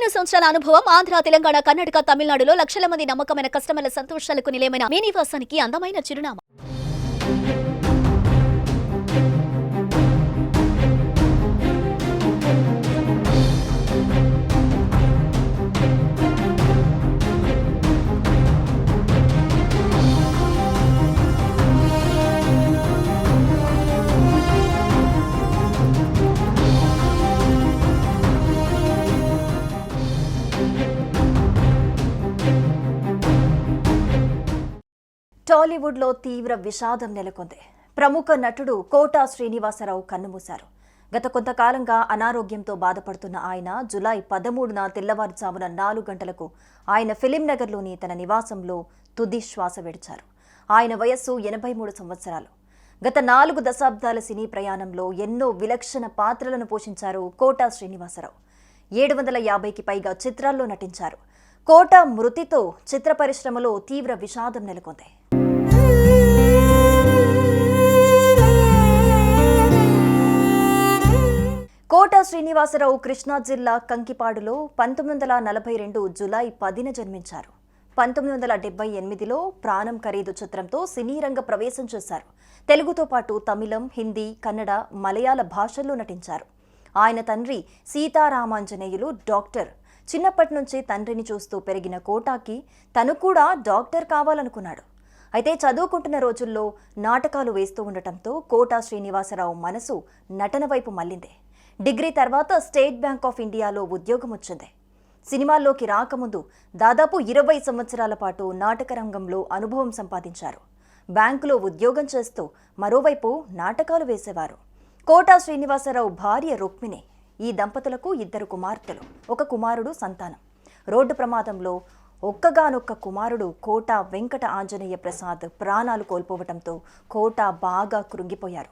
15 సంవత్సరాల అనుభవం ఆంధ్ర, తెలంగాణ, కర్ణాటక, తమిళనాడులో లక్షల మంది నమ్మకమైన కస్టమర్ల సంతోషాలకు నిలయమైన మీ నివాసానికి అందమైన చిరునామా. టాలీవుడ్లో తీవ్ర విషాదం నెలకొంది. ప్రముఖ నటుడు కోటా శ్రీనివాసరావు కన్నుమూశారు. గత కొంతకాలంగా అనారోగ్యంతో బాధపడుతున్న ఆయన జూలై 13న తెల్లవారుజామున 4 గంటలకు ఆయన ఫిలిం నగర్లోని తన నివాసంలో తుది శ్వాస విడిచారు. ఆయన వయస్సు 83 సంవత్సరాలు. గత 4 దశాబ్దాల సినీ ప్రయాణంలో ఎన్నో విలక్షణ పాత్రలను పోషించారు కోటా శ్రీనివాసరావు. 750కి పైగా చిత్రాల్లో నటించారు. కోటా మృతితో చిత్ర పరిశ్రమలో తీవ్ర విషాదం నెలకొంది. కోటా శ్రీనివాసరావు కృష్ణా జిల్లా కంకిపాడులో 1942 జూలై 10న జన్మించారు. 1978లో ప్రాణం ఖరీదు చిత్రంతో సినీ రంగ ప్రవేశం చేశారు. తెలుగుతో పాటు తమిళం, హిందీ, కన్నడ, మలయాళ భాషల్లో నటించారు. ఆయన తండ్రి సీతారామాంజనేయులు డాక్టర్. చిన్నప్పటి నుంచి తండ్రిని చూస్తూ పెరిగిన కోటాకి తను కూడా డాక్టర్ కావాలనుకున్నాడు. అయితే చదువుకుంటున్న రోజుల్లో నాటకాలు వేస్తూ ఉండటంతో కోటా శ్రీనివాసరావు మనసు నటన వైపు మళ్లింది. డిగ్రీ తర్వాత స్టేట్ బ్యాంక్ ఆఫ్ ఇండియాలో ఉద్యోగం వచ్చింది. సినిమాల్లోకి రాకముందు దాదాపు 20 సంవత్సరాల పాటు నాటక రంగంలో అనుభవం సంపాదించారు. బ్యాంకులో ఉద్యోగం చేస్తూ మరోవైపు నాటకాలు వేసేవారు. కోటా శ్రీనివాసరావు భార్య రుక్మిణి. ఈ దంపతులకు 2 కుమార్తెలు, 1 కుమారుడు సంతానం. రోడ్డు ప్రమాదంలో ఒక్కగానొక్క కుమారుడు కోటా వెంకట ఆంజనేయ ప్రసాద్ ప్రాణాలు కోల్పోవటంతో కోటా బాగా కృంగిపోయారు.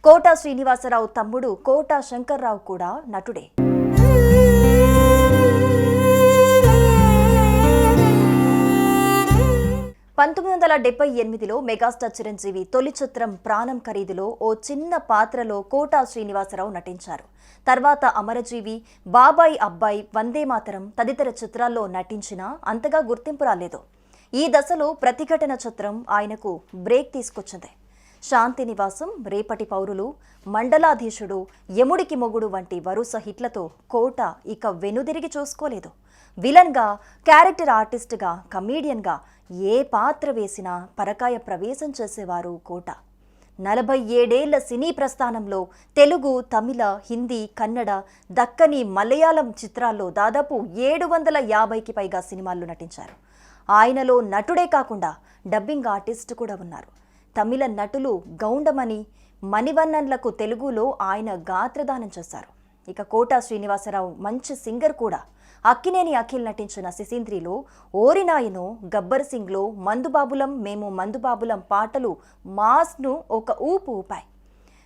కోటా శ్రీనివాసరావు తమ్ముడు కోటా శంకర్రావు కూడా నటుడే. (1978లో మెగాస్టార్ చిరంజీవి తొలి చిత్రం ప్రాణం ఖరీదులో ఓ చిన్న పాత్రలో కోటా శ్రీనివాసరావు నటించారు. తర్వాత అమరజీవి, బాబాయ్ అబ్బాయి, వందే మాతరం తదితర చిత్రాల్లో నటించినా అంతగా గుర్తింపు రాలేదు. ఈ దశలో ప్రతిఘటన చిత్రం ఆయనకు బ్రేక్ తీసుకొచ్చింది. శాంతి నివాసం, రేపటి పౌరులు, మండలాధీశుడు, యముడికి మొగుడు వంటి వరుస హిట్లతో కోటా ఇక వెనుదిరిగి చూసుకోలేదు. విలన్గా, క్యారెక్టర్ ఆర్టిస్ట్గా, కమీడియన్గా ఏ పాత్ర వేసినా పరకాయ ప్రవేశం చేసేవారు కోటా. 47 ఏళ్ల సినీ ప్రస్థానంలో తెలుగు, తమిళ, హిందీ, కన్నడ, దక్కని, మలయాళం చిత్రాల్లో దాదాపు 750కి పైగా సినిమాల్లో నటించారు. ఆయనలో నటుడే కాకుండా డబ్బింగ్ ఆర్టిస్ట్ కూడా ఉన్నారు. తమిళ నటులు గౌండమణి, మణివన్నన్లకు తెలుగులో ఆయన గాత్రదానం చేశారు. ఇక కోటా శ్రీనివాసరావు మంచి సింగర్ కూడా. అక్కినేని అఖిల్ నటించిన సిసింద్రిలో, ఓరినాయను, గబ్బర్ సింగ్లో మందుబాబులం మేము మందుబాబులం పాటలు మాస్ను ఒక ఊపు ఊపాయి.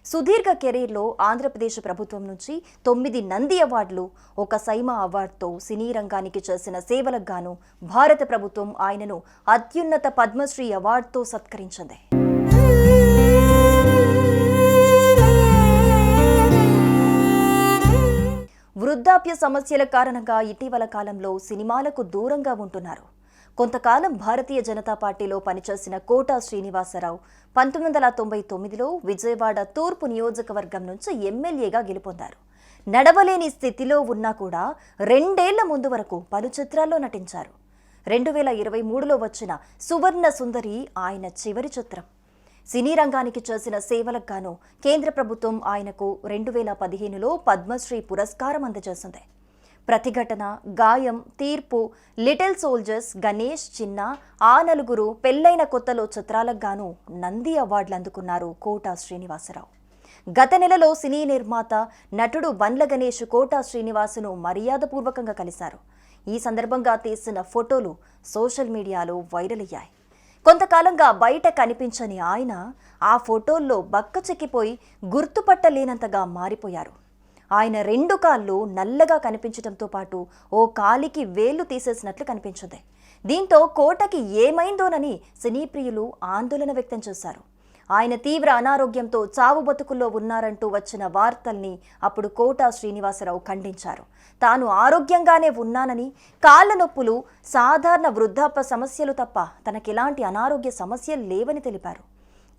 సుదీర్ఘ కెరీర్లో ఆంధ్రప్రదేశ్ ప్రభుత్వం నుంచి 9 నంది అవార్డులు, 1 సైమా అవార్డుతో సినీ రంగానికి చేసిన సేవలకు గాను భారత ప్రభుత్వం ఆయనను అత్యున్నత పద్మశ్రీ అవార్డుతో సత్కరించింది. వృద్ధాప్య సమస్యల కారణంగా ఇటీవల కాలంలో సినిమాలకు దూరంగా ఉంటున్నారు. కొంతకాలం భారతీయ జనతా పార్టీలో పనిచేసిన కోటా శ్రీనివాసరావు 1999లో విజయవాడ తూర్పు నియోజకవర్గం నుంచి ఎమ్మెల్యేగా గెలుపొందారు. నడవలేని స్థితిలో ఉన్నా కూడా 2 ఏళ్ల ముందు వరకు పలు చిత్రాల్లో నటించారు. 2023లో వచ్చిన సువర్ణ సుందరి ఆయన చివరి చిత్రం. సినీ రంగానికి చేసిన సేవలకు గాను కేంద్ర ప్రభుత్వం ఆయనకు 2015లో పద్మశ్రీ పురస్కారం అందజేసింది. ప్రతిఘటన, గాయం, తీర్పు, లిటిల్ సోల్జర్స్, గణేష్, చిన్న, ఆ నలుగురు, పెళ్లైన కొత్తలో చిత్రాలకు గాను నంది అవార్డులు అందుకున్నారు కోటా శ్రీనివాసరావు. గత నెలలో సినీ నిర్మాత, నటుడు బండ్ల గణేష్ కోటా శ్రీనివాసును మర్యాదపూర్వకంగా కలిశారు. ఈ సందర్భంగా తీసిన ఫోటోలు సోషల్ మీడియాలో వైరల్ అయ్యాయి. కొంతకాలంగా బయట కనిపించని ఆయన ఆ ఫోటోల్లో బక్కచిక్కిపోయి గుర్తుపట్టలేనంతగా మారిపోయారు. ఆయన 2 కాళ్ళు నల్లగా కనిపించడంతో పాటు ఓ కాలికి వేళ్లు తీసేసినట్లు కనిపించింది. దీంతో కోటకి ఏమైందోనని సినీ ప్రియులు ఆందోళన వ్యక్తం చేశారు. ఆయన తీవ్ర అనారోగ్యంతో చావు బతుకుల్లో ఉన్నారంటూ వచ్చిన వార్తల్ని అప్పుడు కోటా శ్రీనివాసరావు ఖండించారు. తాను ఆరోగ్యంగానే ఉన్నానని, కాళ్ల నొప్పులు సాధారణ వృద్ధాప్య సమస్యలు తప్ప తనకెలాంటి అనారోగ్య సమస్యలు లేవని తెలిపారు.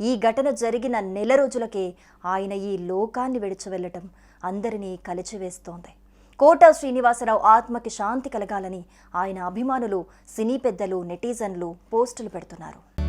ఈ ఘటన జరిగిన నెల రోజులకే ఆయన ఈ లోకాన్ని విడిచి వెళ్లటం అందరినీ కలిచివేస్తోంది. కోటా శ్రీనివాసరావు ఆత్మకి శాంతి కలగాలని ఆయన అభిమానులు, సినీ పెద్దలు, నెటిజన్లు పోస్టులు పెడుతున్నారు.